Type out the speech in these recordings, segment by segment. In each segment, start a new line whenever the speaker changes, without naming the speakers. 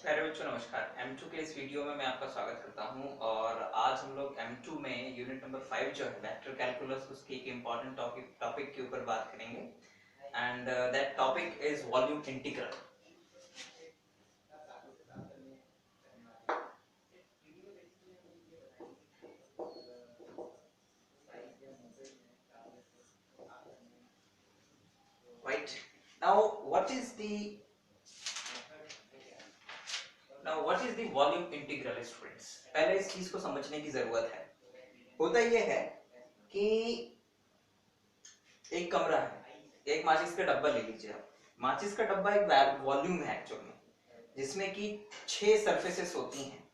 प्यारे बच्चों नमस्कार। M2 के इस वीडियो में मैं आपका स्वागत करता हूं और आज हम लोग M2 में यूनिट नंबर 5 जो है वेक्टर कैलकुलस उसके एक इम्पॉर्टेंट टॉपिक के ऊपर बात करेंगे and that topic is volume integral. Right now what is the volume integral students. पहले इस चीज को समझने की जरूरत है। होता यह है कि एक कमरा है, एक माचिस का डब्बा ले लीजिए आप। माचिस का डब्बा एक वॉल्यूम है एक्चुअल में, जिसमें कि 6 सरफेसेस होती हैं।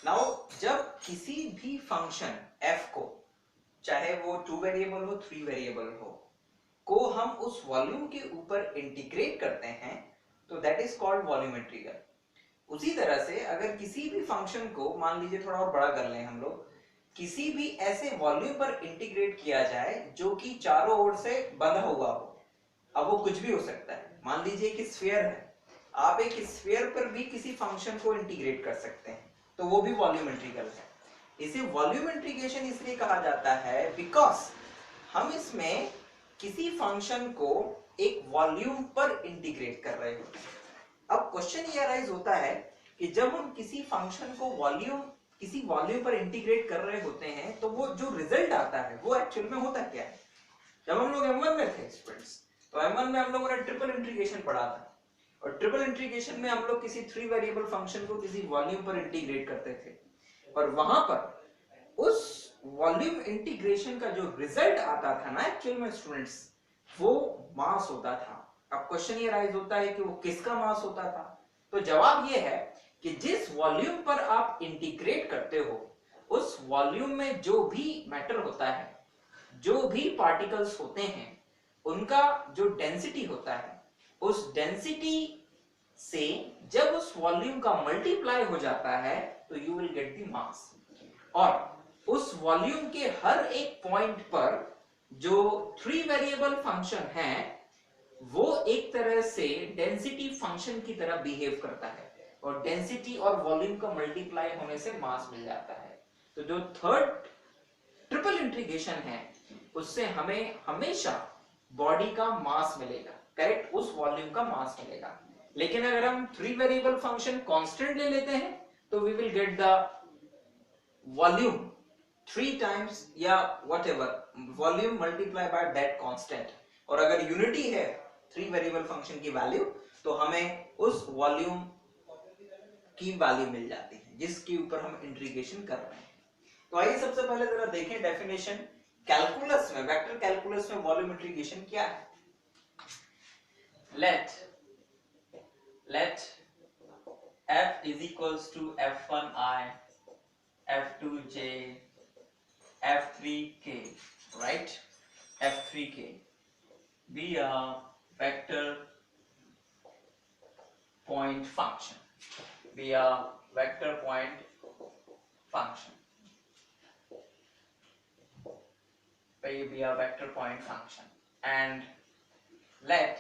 नाउ जब किसी भी फंक्शन f को, चाहे वो 2 वेरिएबल हो 3 वेरिएबल हो, को हम उस वॉल्यूम के ऊपर इंटीग्रेट करते हैं तो that is called volume integral. उसी तरह से अगर किसी भी फंक्शन को मान लीजिए, थोड़ा और बड़ा कर लें हम लोग, किसी भी ऐसे वॉल्यूम पर इंटीग्रेट किया जाए जो कि चारों ओर से बंधा हुआ हो। अब वो कुछ भी हो सकता है। मान लीजिए कि स्फीयर है, आप एक स्फीयर पर भी किसी फंक्शन को इंटीग्रेट कर सकते हैं, तो वो भी वॉल्यूम इंटीग्रल है। इसे वॉल्यूम इंटीग्रेशन इसलिए कहा जाता है बिकॉज हम इसमें किसी फंक्शन को एक वॉल्यूम पर इंटीग्रेट कर रहे होते हैं। अब क्वेश्चन ये अराइज होता है कि जब हम किसी फंक्शन को किसी वॉल्यूम पर इंटीग्रेट कर रहे होते हैं तो वो जो रिजल्ट आता है वो एक्चुअल में होता क्या है। जब हम लोग M1 में थे स्टूडेंट्स, तो M1 में हम लोगों ने ट्रिपल इंटीग्रेशन पढ़ा था और ट्रिपल इंटीग्रेशन में हम लोग किसी 3 वेरिएबल फंक्शन को किसी वॉल्यूम पर इंटीग्रेट करते थे और वहां पर उस वॉल्यूम इंटीग्रेशन का जो रिजल्ट आता था ना एक्चुअल में स्टूडेंट्स, वो मास होता था। अब क्वेश्चन ये राइज होता है कि वो किसका मास होता था। तो जवाब ये है कि जिस वॉल्यूम पर आप इंटीग्रेट करते हो उस वॉल्यूम में जो भी मैटर होता है, जो भी पार्टिकल्स होते हैं, उनका जो डेंसिटी होता है, उस डेंसिटी से जब उस वॉल्यूम का मल्टीप्लाई हो जाता है तो you will get the mass. और उस वॉल्यूम के हर एक पॉइंट पर जो 3 वेरिएबल फंक्शन है वो एक तरह से डेंसिटी फंक्शन की तरह बिहेव करता है और डेंसिटी और वॉल्यूम का मल्टीप्लाई होने से मास मिल जाता है। तो जो थर्ड ट्रिपल इंटीग्रेशन है उससे हमें हमेशा बॉडी का मास मिलेगा, करेक्ट, उस वॉल्यूम का मास मिलेगा। लेकिन अगर हम 3 वेरिएबल फंक्शन कांस्टेंट ले लेते हैं तो we will get the volume 3 times या whatever volume multiply by that constant. और अगर यूनिटी है 3 वेरिएबल फंक्शन की वैल्यू तो हमें उस वॉल्यूम की वैल्यू मिल जाती है जिसके ऊपर हम इंटीग्रेशन कर रहे हैं। तो आइए सबसे पहले जरा देखें डेफिनेशन। कैलकुलस में, वेक्टर कैलकुलस में वॉल्यूम इंटीग्रेशन क्या है। Let f is equals to f1i, f2j, f3k, right? f3k be a vector point function, be a vector point function, be a vector point function, and let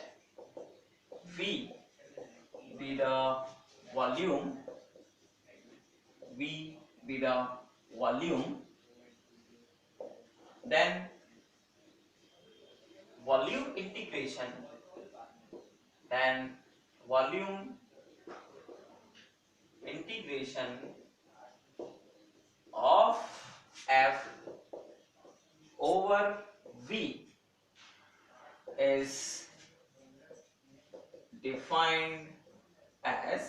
v be the volume, v be the volume, then volume integration, then volume integration of f over v is defined as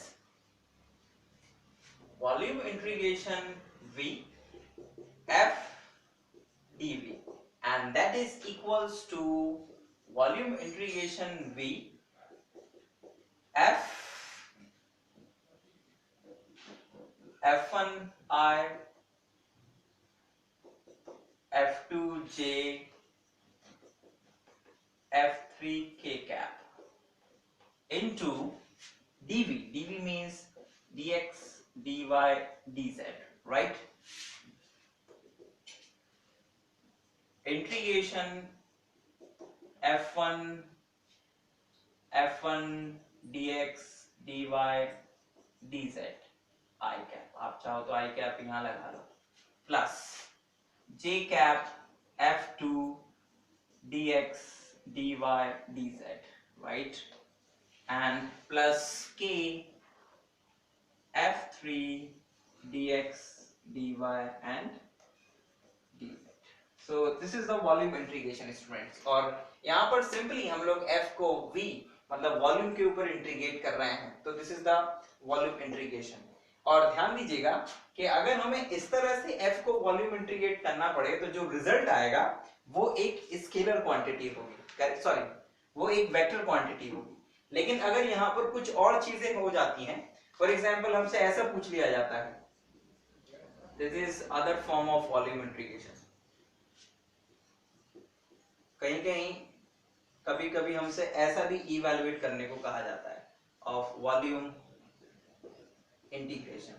volume integration v f dv, and that is equals to volume integration v f f1i, f2j, f3k cap into dv. dv means dx, dy, dz, right? Integration f1 dx dy dz I cap, आप चाहो तो I cap यहाँ लगा लो, plus j cap f2 dx dy dz, right, and plus k f3 dx dy and dz. So this is the volume integration students, और यहाँ पर simply हम लोग f को v मतलब वॉल्यूम के ऊपर इंटीग्रेट कर रहे हैं, तो this is the volume integration. और ध्यान दीजिएगा कि अगर हमें इस तरह से f को वॉल्यूम इंटीग्रेट करना पड़े तो जो रिजल्ट आएगा वो एक स्केलर क्वांटिटी होगी, सॉरी वो एक वेक्टर क्वांटिटी होगी। लेकिन अगर यहाँ पर कुछ और चीजें हो जाती हैं, फॉर एग्जाम्पल हमसे ऐसा पूछ लिया जाता है, this is other form of volume integration. कहीं कहीं कभी कभी हमसे ऐसा भी इवैल्यूएट करने को कहा जाता है of volume integration.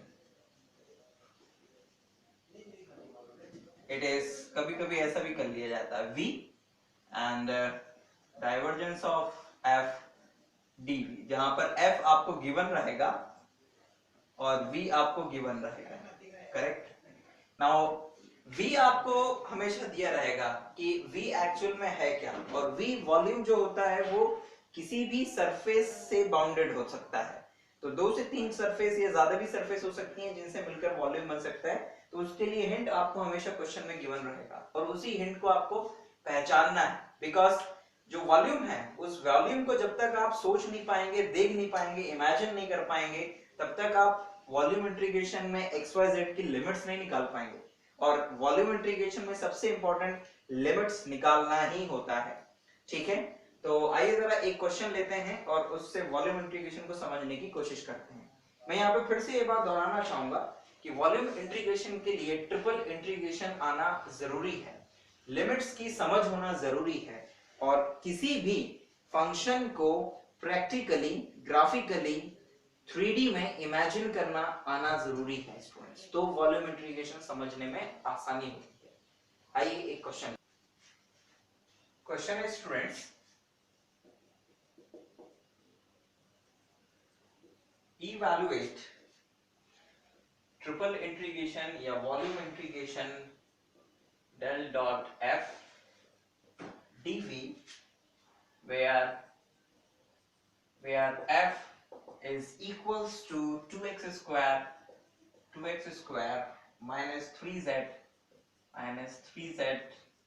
It is कभी कभी ऐसा भी कर लिया जाता है v and divergence of f dv, जहां पर f आपको गिवन रहेगा और v आपको गिवन रहेगा, करेक्ट। नाउ v आपको हमेशा दिया रहेगा कि v एक्चुअल में है क्या, और v वॉल्यूम जो होता है वो किसी भी सरफेस से बाउंडेड हो सकता है। तो 2 से 3 सरफेस या ज्यादा भी सरफेस हो सकती हैं जिनसे मिलकर वॉल्यूम बन सकता है। तो उसके लिए हिंट आपको हमेशा क्वेश्चन में गिवन रहेगा और उसी हिंट को आपको पहचानना है, बिकॉज जो वॉल्यूम है उस वॉल्यूम को जब तक आप सोच नहीं पाएंगे, देख नहीं पाएंगे, इमेजिन नहीं कर पाएंगे, तब तक आप वॉल्यूम इंटीग्रेशन में XYZ की लिमिट्स नहीं निकाल पाएंगे। और वॉल्यूम इंटीग्रेशन में सबसे इंपॉर्टेंट लिमिट्स निकालना ही होता है, ठीक है। तो आइए जरा एक क्वेश्चन लेते हैं और उससे वॉल्यूम इंटीग्रेशन को समझने की कोशिश करते हैं। मैं यहाँ पे फिर से ये बात दोहराना चाहूंगा कि वॉल्यूम इंटीग्रेशन के लिए ट्रिपल इंटीग्रेशन आना जरूरी है, लिमिट्स की समझ होना जरूरी है, और किसी भी फंक्शन को प्रैक्टिकली, ग्राफिकली, 3D में इमेजिन करना आना जरूरी है स्टूडेंट्स, तो वॉल्यूम इंटीग्रेशन समझने में आसानी होती है। आइए एक क्वेश्चन है स्टूडेंट्स, इवैल्यूएट ट्रिपल इंटीग्रेशन या volume integration del dot f dv where f is equals to 2x square minus 3z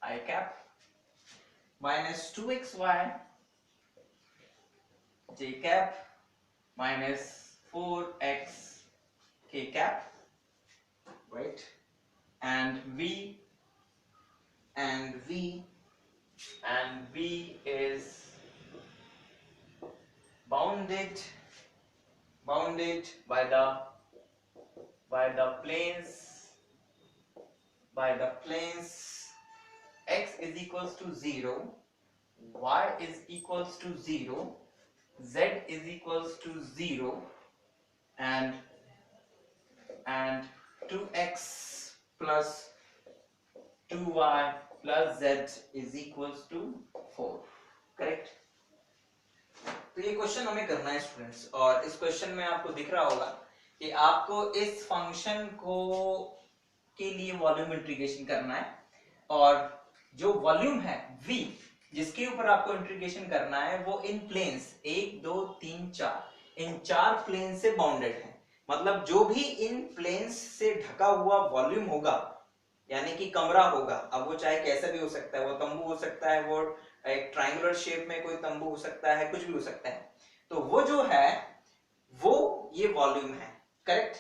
I cap minus 2xy j cap minus 4x k cap, right, and v is bounded by the planes x is equals to 0, y is equals to 0, z is equals to 0, and 2x plus 2y plus z is equals to 4, correct. तो ये question हमें करना है students, और इस question में आपको दिख रहा होगा कि आपको इस फंक्शन को के लिए वॉल्यूम इंटीग्रेशन करना है, और जो वॉल्यूम है v जिसके ऊपर आपको इंटीग्रेशन करना है वो इन प्लेन्स 1 2 3 4 इन 4 प्लेन से बाउंडेड है। मतलब जो भी इन प्लेन्स से ढका हुआ वॉल्यूम होगा, यानी कि कमरा होगा, अब वो चाहे कैसा भी हो सकता है, वो तंबू हो सकता है, वो एक ट्रायंगुलर शेप में कोई तंबू हो सकता है, कुछ भी हो सकता है, तो वो जो है वो ये वॉल्यूम है, करेक्ट।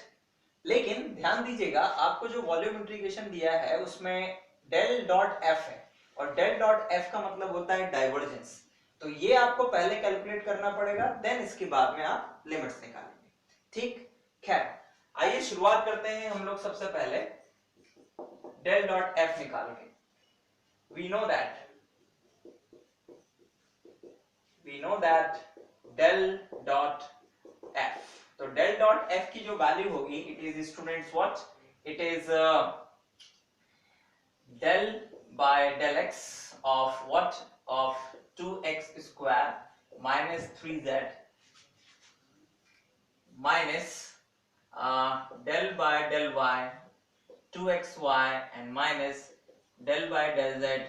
लेकिन ध्यान दीजिएगा आपको जो वॉल्यूम इंटीग्रेशन दिया है उसमें डेल डॉट एफ है, और डेल डॉट एफ का मतलब होता है डाइवर्जेंस। तो ये आपको पहले कैलकुलेट करना पड़ेगा, देन इसके बाद में आप लिमिट्स निकालेंगे, ठीक। खैर आइए शुरुआत करते हैं हम लोग सबसे पहले del dot f निकाल के। we know that del dot f, तो del dot f की जो वैल्यू होगी, it is students what, it is del by del x of what, of 2x square minus 3z minus del by del y 2xy and minus del by del z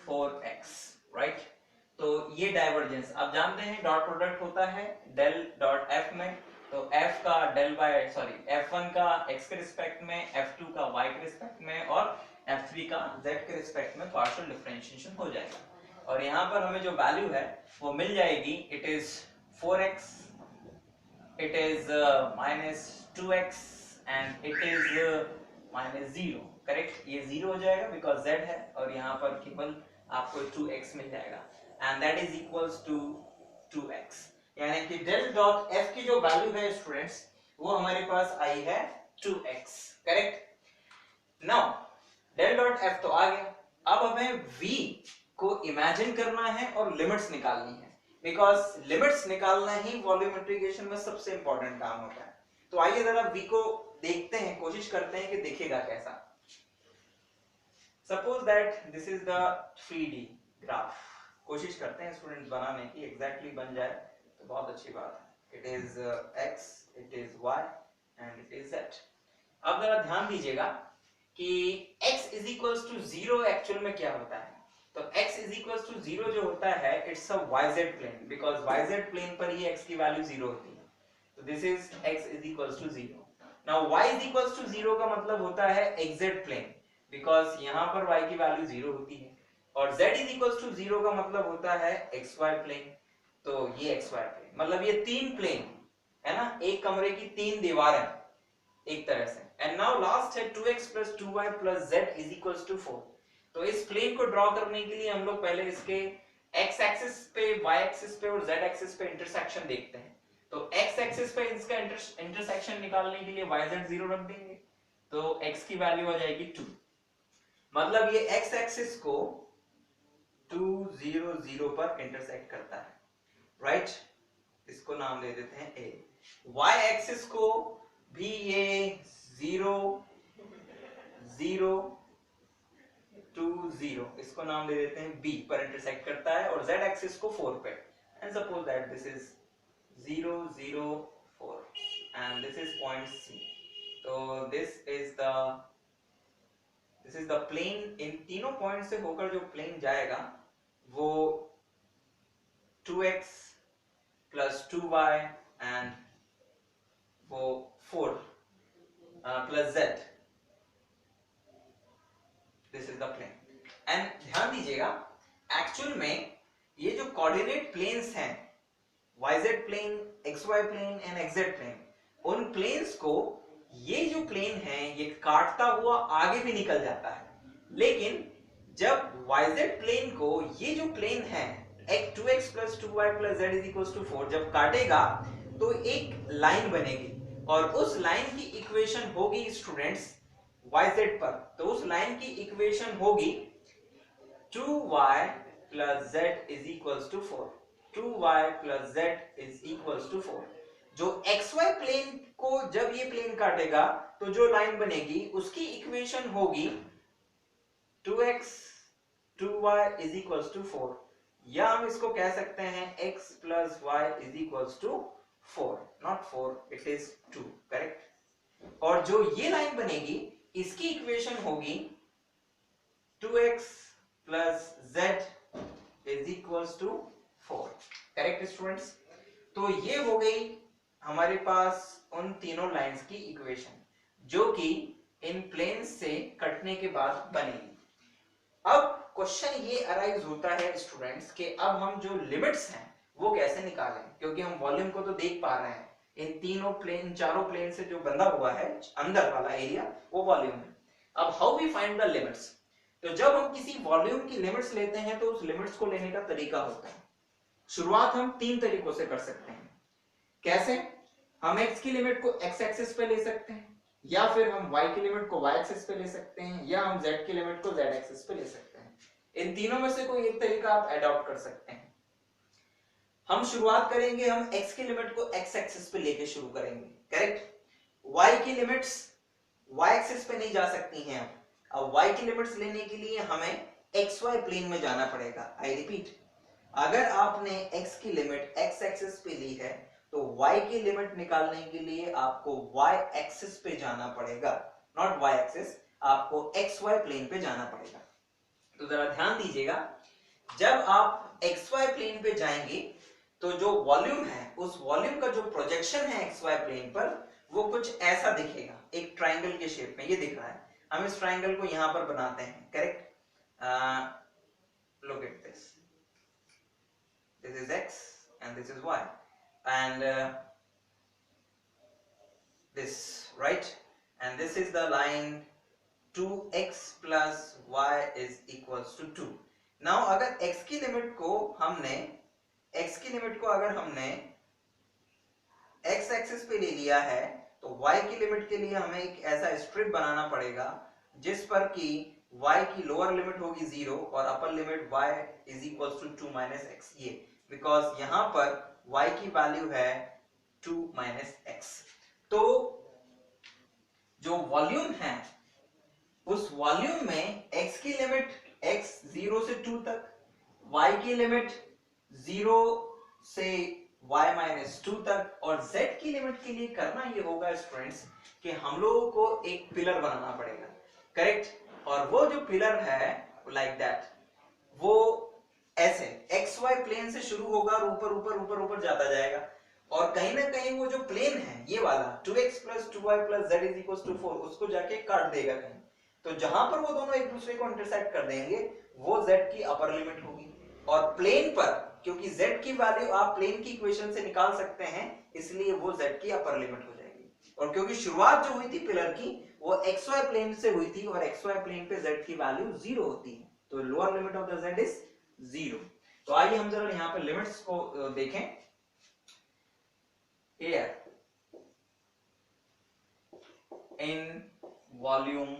4x, right. तो ये divergence आप जानते हैं, dot product होता है del dot F में, तो f का डेल बाय सॉरी f1 का x के रिस्पेक्ट में, f2 का y के रिस्पेक्ट में और f3 का z के रिस्पेक्ट में पार्शियल डिफरेंशिएशन हो जाएगा। और यहाँ पर हमें जो वैल्यू है वो मिल जाएगी, it is 4x, it is minus 2x and it is minus 0, correct. ये 0 हो जाएगा बिकॉज z है और यहाँ पर केवल आपको 2x मिल जाएगा and that is equals to 2x, यानी कि del dot f की जो वैल्यू है स्टूडेंट्स वो हमारे पास आई है 2x, correct. Now del dot f तो आ गया, अब हमें v को इमेजिन करना है और लिमिट्स निकालनी है, बिकॉज लिमिट्स निकालना ही वॉल्यूम इंटीग्रेशन में सबसे इंपॉर्टेंट काम होता है। तो आइए जरा v को देखते हैं, कोशिश करते हैं कि दिखेगा कैसा। Suppose that this is the 3D graph, कोशिश करते हैं स्टूडेंट्स बनाने की, एग्जैक्टली बन जाए तो बहुत अच्छी बात है। It is x, it is y and it is z। अब जरा ध्यान दीजिएगा कि x is equals to 0 actual में क्या होता है। तो x इज इक्वल्स टू 0 जो होता है it's a yz plane, because yz plane पर ही x की वैल्यू 0 होती है। तो this is x is equals to 0। Now y is equals to 0 का मतलब होता है xz प्लेन, बिकॉज यहाँ पर y की वैल्यू 0 होती है, और z इज इक्वल्स टू 0 का मतलब होता है xy प्लेन। तो ये xy प्लेन मतलब ये तीन प्लेन है ना, एक कमरे की तीन दीवारें एक तरह से। एंड नाउ लास्ट है 2x plus 2y plus z is equals to 4। तो इस प्लेन को ड्रॉ करने के लिए हम लोग पहले इसके x एक्सिस पे, y एक्सिस पे और z एक्सिस पे इंटरसेक्शन देखते हैं। तो x एक्सिस पे इसका इंटरसेक्शन निकालने के लिए yz 0 रख देंगे, तो x की वैल्यू आ जाएगी 2, मतलब ये x एक्सिस को 2 0 0 पर इंटरसेक्ट करता है, राइट। इसको नाम दे देते हैं a। y एक्सिस को भी ये 0 0 2 0, इसको नाम दे देते हैं b पर इंटरसेक्ट करता है, और z एक्सिस को 4 पे। And suppose that this is 0 0 4 and this is point c। तो दिस इज द प्लेन, इन तीनों पॉइंट से होकर जो प्लेन जाएगा वो 2x plus 2y एंड वो 4 plus z, this is the plane. And ध्यान दीजिएगा एक्चुअल में ये जो कोऑर्डिनेट प्लेन्स हैं yz plane, xy plane and xz plane, उन प्लेन्स को ये जो प्लेन है ये काटता हुआ आगे भी निकल जाता है, लेकिन जब yz प्लेन को ये जो प्लेन है 2x plus 2y plus z is equals to 4 जब काटेगा तो एक लाइन बनेगी, और उस लाइन की इक्वेशन होगी स्टूडेंट्स yz पर। तो उस लाइन की इक्वेशन होगी 2y plus z is equals to 4, 2y plus z is equals to 4। जो xy प्लेन को जब ये प्लेन काटेगा तो जो लाइन बनेगी उसकी इक्वेशन होगी 2x 2y is equals to 4, या हम इसको कह सकते हैं x plus y is equals to 4, not 4, it is 2, correct. और जो ये लाइन बनेगी इसकी इक्वेशन होगी 2x plus z is equals to 4, correct students. तो ये हो गई हमारे पास उन तीनों लाइंस की इक्वेशन जो कि इन प्लेन्स से कटने के बाद बनेगी। अब क्वेश्चन ये अराइज होता है स्टूडेंट्स कि अब हम जो लिमिट्स हैं वो कैसे निकालें, क्योंकि हम वॉल्यूम को तो देख पा रहे हैं, इन तीनों प्लेन, चारों प्लेन से जो बंधा हुआ है अंदर वाला एरिया वो वॉल्यूम है। अब how we find the limits. तो जब हम किसी वॉल्यूम की लिमिट्स लेते हैं तो उस लिमिट्स को लेने का तरीका होता है, शुरुआत हम तीन तरीकों से कर सकते हैं। कैसे? हम x की लिमिट को x एक्सिस पे ले सकते हैं, या फिर हम y की लिमिट को y एक्सिस पे ले सकते हैं, या हम z की लिमिट को z एक्सिस पे ले सकते हैं। इन तीनों में से कोई एक तरीका आप अडॉप्ट कर सकते हैं। हम शुरुआत करेंगे, हम x की लिमिट को x एक्सिस पे लेके शुरू करेंगे, करेक्ट। y की लिमिट्स y एक्सिस पे नहीं जा सकती हैं। अब y की लिमिट्स लेने के लिए हमें xy प्लेन में जाना पड़ेगा। आई रिपीट, अगर आपने x की लिमिट x एक्सिस पे ली है तो y की लिमिट निकालने के लिए आपको y एक्सिस पे जाना पड़ेगा, नॉट y एक्सिस, आपको xy प्लेन पे जाना पड़ेगा। तो जरा ध्यान दीजिएगा, जब आप xy प्लेन पे जाएंगे तो जो वॉल्यूम है उस वॉल्यूम का जो प्रोजेक्शन है xy प्लेन पर वो कुछ ऐसा दिखेगा, एक ट्राइंगल के शेप में ये दिख रहा है। हम इस ट्राइंगल को यहां पर बनाते हैं, correct? Look at this, this is x and this is y and this, right? And this is the line 2x plus y is equals to 2. now अगर x की लिमिट को हमने x एक्सिस पे ले लिया है तो y की लिमिट के लिए हमें एक ऐसा स्ट्रिप बनाना पड़ेगा जिस पर कि y की लोअर लिमिट होगी 0 और upper limit y is equals to 2 minus x, ये बिकॉज यहां पर y की वैल्यू है 2 minus x। तो जो वॉल्यूम है उस वॉल्यूम में x की लिमिट x 0 से 2 तक, y की लिमिट 0 से y माइनस 2 तक और z की लिमिट के लिए करना ये होगा स्टूडेंट्स कि हम लोगों को एक पिलर बनाना पड़ेगा, करेक्ट? और वो जो पिलर है लाइक दैट, वो ऐसे xy प्लेन से शुरू होगा और ऊपर ऊपर ऊपर ऊपर जाता जाएगा और कहीं ना कहीं वो जो प्लेन है ये वाला 2x plus 2y plus z is equals to 4 उसको जाके काट देगा कहीं। तो जहां पर वो दोनों एक दूसरे को इंटरसेक्ट कर देंगे वो z की अपर लिमिट होगी और प्लेन पर, क्योंकि z की वैल्यू आप प्लेन की इक्वेशन से निकाल सकते हैं, इसलिए वो z की अपर लिमिट हो जाएगी। और क्योंकि शुरुआत जो हुई थी पिलर की वो xy प्लेन से हुई थी और xy प्लेन पे z की वैल्यू 0 होती है, तो lower limit of the z is 0। तो आइए हम जरा यहाँ पे लिमिट्स को देखें। Here in volume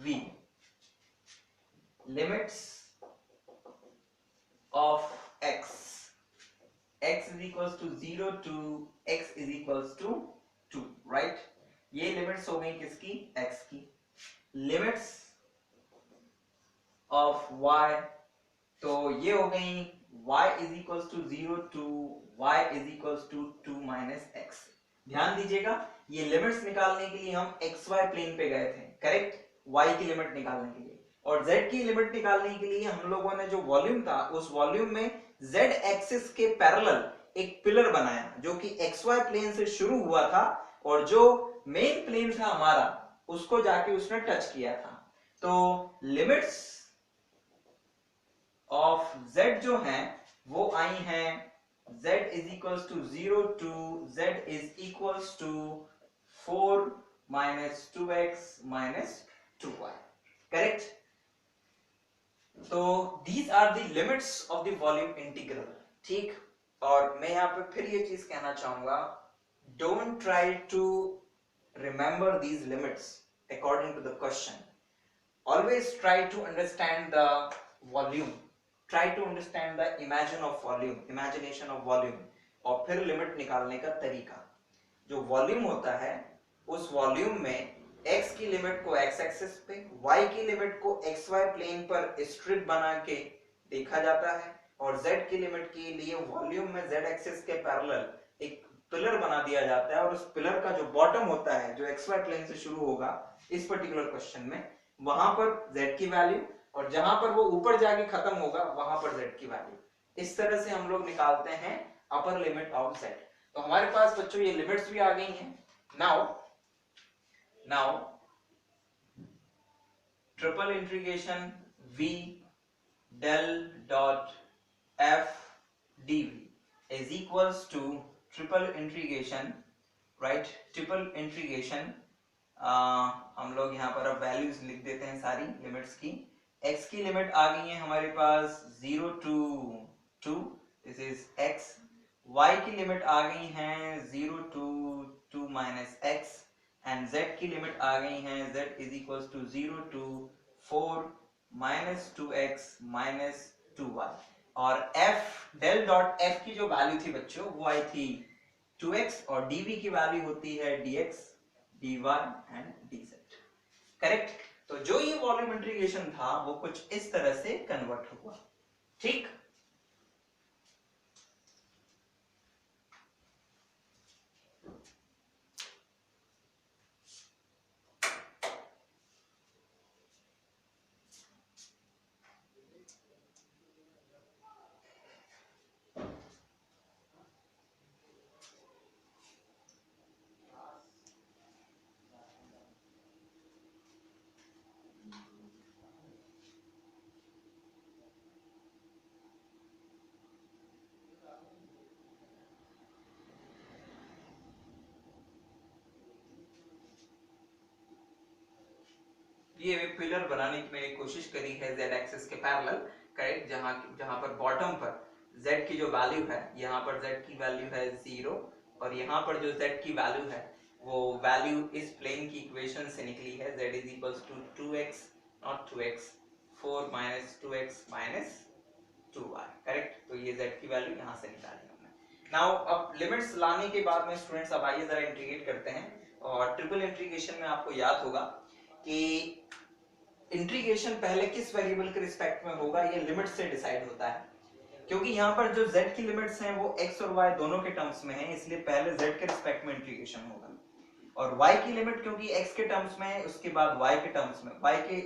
V, limits of x is equals to 0 to x is equals to 2, right? ये लिमिट्स हो गई किसकी? x की। लिमिट्स ऑफ y, तो ये हो गई y is equals to 0 to y is equals to 2 minus x। ध्यान दीजिएगा, ये लिमिट्स निकालने के लिए हम xy प्लेन पे गए थे, करेक्ट? y की लिमिट निकालने के लिए, और z की लिमिट निकालने के लिए हम लोगों ने जो वॉल्यूम था उस वॉल्यूम में z एक्सिस के पैरेलल एक पिलर बनाया जो कि xy प्लेन से शुरू हुआ था और जो मेन प्लेन था हमारा उसको जाके उसने टच किया था। तो लिमिट्स ऑफ z जो हैं वो आई हैं z is equals to 0 to z is equals to 4 minus 2x minus 2y, correct? तो these are the limits of the volume integral, ठीक? और मैं यहाँ पे फिर ये चीज कहना चाहूंगा, don't try to remember these limits according to the question, always try to understand the volume, try to understand the imagination of volume और फिर लिमिट निकालने का तरीका। जो वॉल्यूम होता है उस वॉल्यूम में x की लिमिट को x एक्सिस पे, y की लिमिट को xy प्लेन पर स्ट्रिप बना के देखा जाता है और z की लिमिट के लिए वॉल्यूम में z एक्सिस के पैरेलल एक पिलर बना दिया जाता है और उस पिलर का जो बॉटम होता है जो xy प्लेन से शुरू होगा इस पर्टिकुलर क्वेश्चन में, वहां पर z की वैल्यू और जहां पर वो ऊपर जाके खत्म होगा वहां पर z की वैल्यू। इस तरह से हम लोग निकालते हैं अपर लिमिट ऑफ z। तो हमारे पास बच्चों ये लिमिट्स भी आ गई हैं। Now triple integration v del dot f dv is equals to triple integration, right? Triple integration हम लोग यहाँ पर अब वैल्यूज लिख देते हैं सारी लिमिट्स की। x की लिमिट आ गई है हमारे पास 0 to 2, this is x। y की लिमिट आ गई हैं 0 to 2 minus x and z की लिमिट आ गई हैं z is equals to 0 to 4 minus 2x minus 2y। और f del dot f की जो वैल्यू थी बच्चों वो आई थी 2x और dv की वैल्यू होती है dx dy and dz, correct? तो जो ये वॉल्यूम इंटीग्रेशन था वो कुछ इस तरह से कन्वर्ट हुआ, ठीक? ये एक पिलर बनाने की मैंने कोशिश करी है z एक्सिस के पैरेलल, करेक्ट, जहां पर बॉटम पर z की जो वैल्यू है, यहाँ पर z की वैल्यू है 0 और यहाँ पर जो z की वैल्यू है वो वैल्यू इस प्लेन की इक्वेशन से निकली है, z is equals to 2x not 2x 4 minus 2x minus 2y, correct. तो ये z की वैल्यू यहाँ से निकाली हमने। नाउ अब लिमिट्स लाने के बाद में स्टूडेंट्स अब आइए जरा इंटीग्रेट करते हैं। और ट्रिपल इंटीग्रेशन में आपको याद होगा कि इंटीग्रेशन पहले किस वेरिएबल के रिस्पेक्ट में होगा, ये लिमिट से डिसाइड होता है, क्योंकि यहाँ पर जो z की लिमिट्स हैं वो x और y दोनों के टर्म्स में है, इसलिए पहले z के रिस्पेक्ट में इंटीग्रेशन होगा। और y की लिमिट क्योंकि x के टर्म्स में है, उसके बाद y के टर्म्स में, y के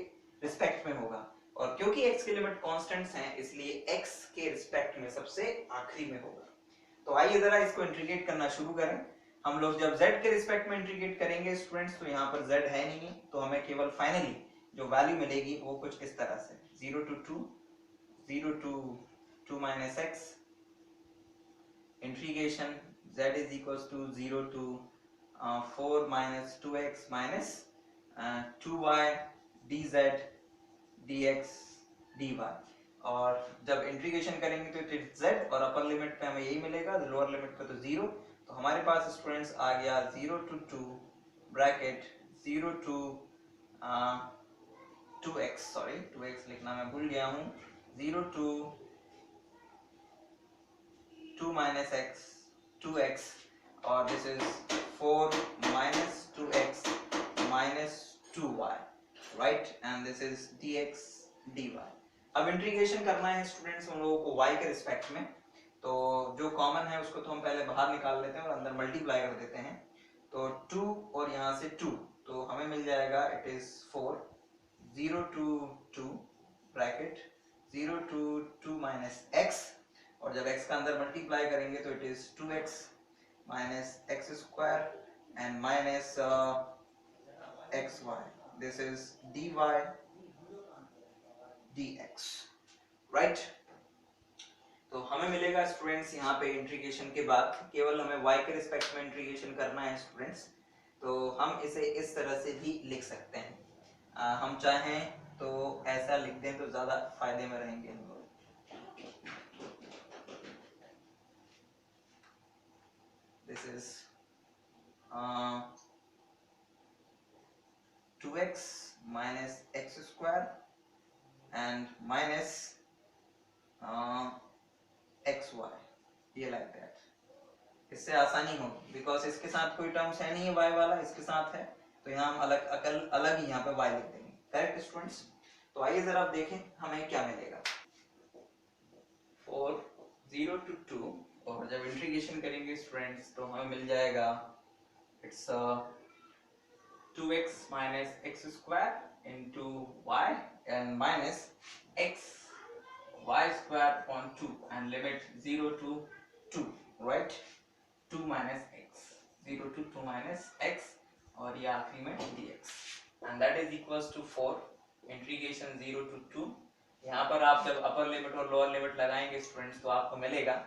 रिस्पेक्ट में होगा। और क्योंकि x की लिमिट कांस्टेंट्स हैं, इसलिए x के रिस्पेक्ट में सबसे आखिरी में होगा। तो आइए जरा इसको इंटीग्रेट करना शुरू करें। हम लोग जब z के रिस्पेक्ट में इंटीग्रेट करेंगे स्टूडेंट्स, तो यहाँ पर z है नहीं, तो हमें केवल फाइनली जो वैल्यू मिलेगी वो कुछ इस तरह से 0 to 2 0 to 2 minus x integration z is equals to 0 to 4 minus 2x minus 2y dz dx dy। और जब इंटीग्रेशन करेंगे तो इट z और अपर लिमिट पे हमें यही मिलेगा, लोअर लिमिट पे तो 0। तो हमारे पास स्टूडेंट्स आ गया 0 to 2 bracket 0 to 2x, sorry 2x लिखना मैं भूल गया हूँ, 0 to 2 minus x 2x और this is 4 minus 2x minus 2y, right, and this is dx dy। अब इंटीग्रेशन करना है स्टूडेंट्स हम लोगों को y के रिस्पेक्ट में, तो जो कॉमन है उसको तो हम पहले बाहर निकाल लेते हैं और अंदर मल्टीप्लाई कर देते हैं। तो 2 और यहाँ से 2, तो हमें मिल जाएगा it is 4 0 to 2 bracket 0 to 2 minus x और जब x का अंदर मल्टीप्लाई करेंगे तो it is 2x minus x square and minus xy, this is dy dx, right. तो हमें मिलेगा स्टूडेंट्स यहाँ पे इंटीग्रेशन के बाद केवल हमें y के रिस्पेक्ट में इंटीग्रेशन करना है स्टूडेंट्स, तो हम इसे इस तरह से भी लिख सकते हैं। हम चाहें तो ऐसा लिख दें तो ज्यादा फायदे में रहेंगे हम लोग। This is 2x minus x square and minus xy, ये लाइक दैट। इससे आसानी होगी बिकॉज इसके साथ कोई टर्म्स है नहीं है y वाला, इसके साथ है, तो यहाँ हम अलग ही यहाँ पे y लिख देंगे, करेक्ट स्टूडेंट्स। तो आइए जरा आप देखें हमें क्या मिलेगा। 4 0 to 2 और जब इंटीग्रेशन करेंगे स्टूडेंट्स तो हमें मिल जाएगा it's 2x minus x square into y and minus x y square upon 2 and limit 0 to 2, right, 2 minus x 0 to 2 minus x और ये आखिरी में dx and that is equals to 4 integration 0 to 2। यहाँ पर आप जब अपर लिमिट और lower limit लगाएंगे स्टूडेंट्स तो आपको मिलेगा,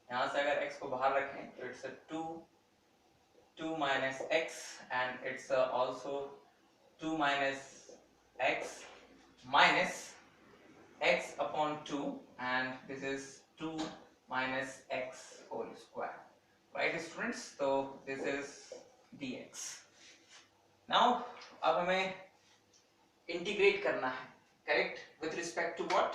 यहाँ से अगर x को बाहर रखें तो it's 2 minus x and it's also 2 minus x minus x upon 2 and this is 2 minus x whole square, right students। so this is dx। now अब हमें इंटीग्रेट करना है, correct, with respect to what,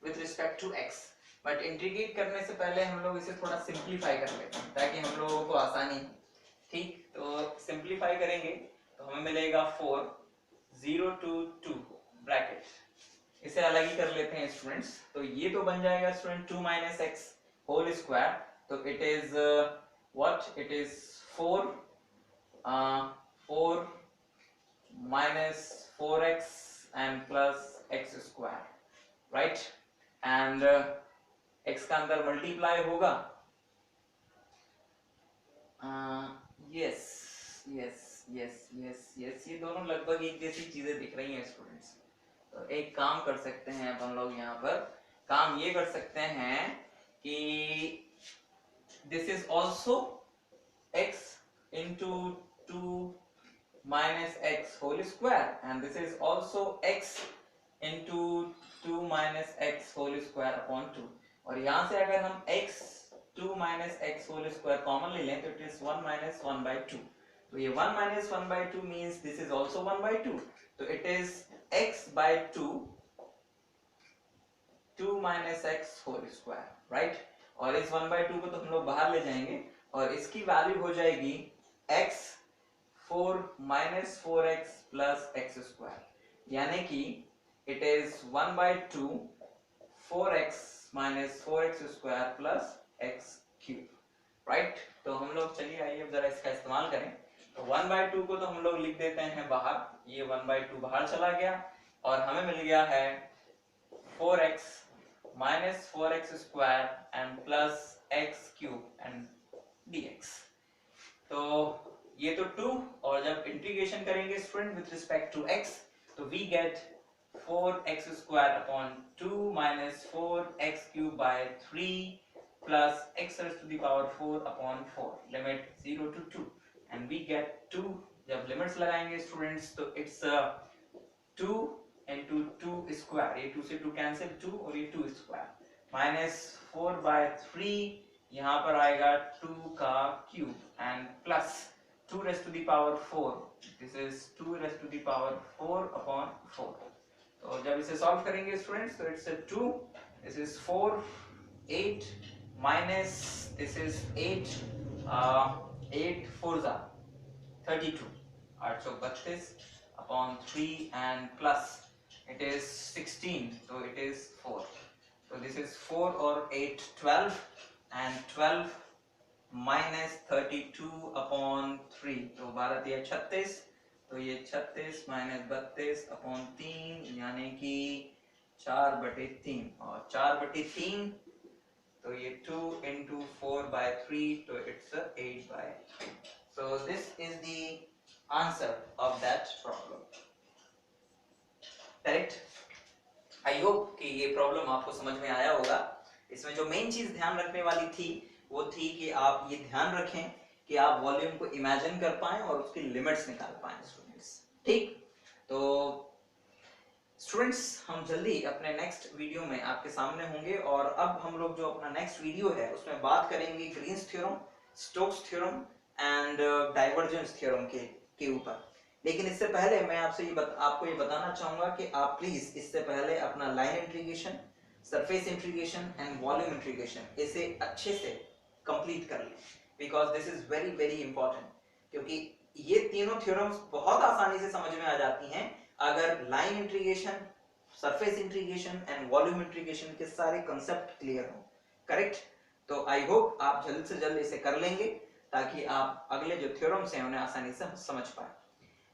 with respect to x। But integrate करने से पहले हम लोग इसे थोड़ा सिंप्लीफाई कर लेते हैं ताकि हम लोगों को आसानी, ठीक। तो सिंप्लीफाई करेंगे तो हमें मिलेगा 4 0 to 2 ब्रैकेट, इसे अलग ही कर लेते हैं स्टूडेंट्स। तो ये तो बन जाएगा student 2 minus x whole square, तो it is what, it is 4 minus 4x and plus x square, right, and x का अंदर मल्टीप्लाई होगा, yes yes yes yes yes, ये दोनों लगभग एक जैसी चीजें दिख रही हैं स्टूडेंट्स। तो एक काम कर सकते हैं अपन लोग, यहाँ पर काम ये कर सकते हैं कि this is also x into 2 minus x whole square, and this is also x into 2 minus x whole square upon 2. और यहाँ से अगर हम x 2 minus x whole square common ले लें तो it is 1 minus 1 by 2. तो ये 1 minus 1 by 2 means this is also 1 by 2. तो it is x by 2 2 minus x whole square, right? और इस 1 by 2 को तो हम लोग बाहर ले जाएंगे और इसकी वैल्यू हो जाएगी x 4 minus 4x plus x square, यानी कि it is 1 by 2 4x minus 4x square plus x cube, right? तो हम लोग चलिए आइए अब जरा इसका इस्तेमाल करें। तो 1 by 2 को तो हम लोग लिख देते हैं बाहर, ये 1 by 2 बाहर चला गया और हमें मिल गया है 4x minus 4x square and plus x cube and dx। तो ये तो 2, और जब इंटीग्रेशन करेंगे student with respect to x तो we get 4x square upon 2 minus 4x cube by 3 plus x raised to the power 4 upon 4, limit 0 to 2, and we get 2। जब limits लगाएंगे students तो it's 2 into 2 square, ये 2 से 2 cancel, 2 और ये 2 square minus 4 by 3, यहाँ पर आएगा 2 का cube and plus 2 raised to the power 4, this is 2 raised to the power 4 upon 4। तो जब इसे सॉल्व करेंगे स्टूडेंट्स तो it's 2, this is 4, 8 minus this is 8, 8 4s are 32, 832 upon 3 and plus it is 16, so it is 4, so this is 4 or 8 12 and 12 minus 32 upon 3, तो 12 दिया 36, तो ये 36 minus 32 upon 3 यानी कि 4/3, और 4/3 तो ये 2 into 4 by 3, तो it's 8 by 3। So this is the answer of that problem, correct? I hope कि ये प्रॉब्लम आपको समझ में आया होगा। इसमें जो मेन चीज ध्यान रखने वाली थी वो थी कि आप ये ध्यान रखें कि आप वॉल्यूम को इमेजिन कर पाएं और उसकी लिमिट्स निकाल पाएं स्टूडेंट्स, ठीक? तो स्टूडेंट्स हम जल्दी अपने नेक्स्ट वीडियो में आपके सामने होंगे, और अब हम लोग जो अपना नेक्स्ट वीडियो है उसमें बात करेंगे Green's theorem, Stokes theorem and divergence theorem के ऊपर। लेकिन इससे पहले मैं आपसे आपको ये बताना चाहूंगा कि आप प्लीज इससे पहले अपना line integration, surface integration and volume integration इसे अच्छे से कंप्लीट कर लें, because this is very very important, क्योंकि ये तीनों थ्योरम्स बहुत आसानी से समझ में आ जाती हैं अगर line integration, surface integration and volume integration के सारे कंसेप्ट क्लियर हो, करेक्ट? तो आई होप आप जल्द से जल्द इसे कर लेंगे ताकि आप अगले जो थ्योरम्स हैं उन्हें आसानी से समझ पाए।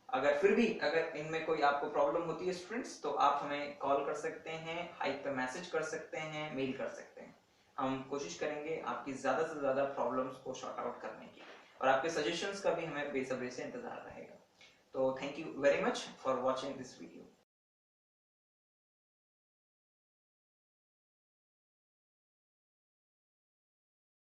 अगर इनमें कोई आपको प्रॉब्लम होती है स्टूडेंट्स तो आप हमें कॉल कर सकते हैं, हाइप पे मैसेज कर सकते हैं, मेल कर सकते हैं। हम कोशिश करेंगे आपकी ज्यादा से ज्यादा प्रॉब्लम्स को सॉर्ट आउट करने की, और आपके सजेशंस का भी हमें बेसब्री से इंतजार रहेगा। तो thank you very much for watching this video.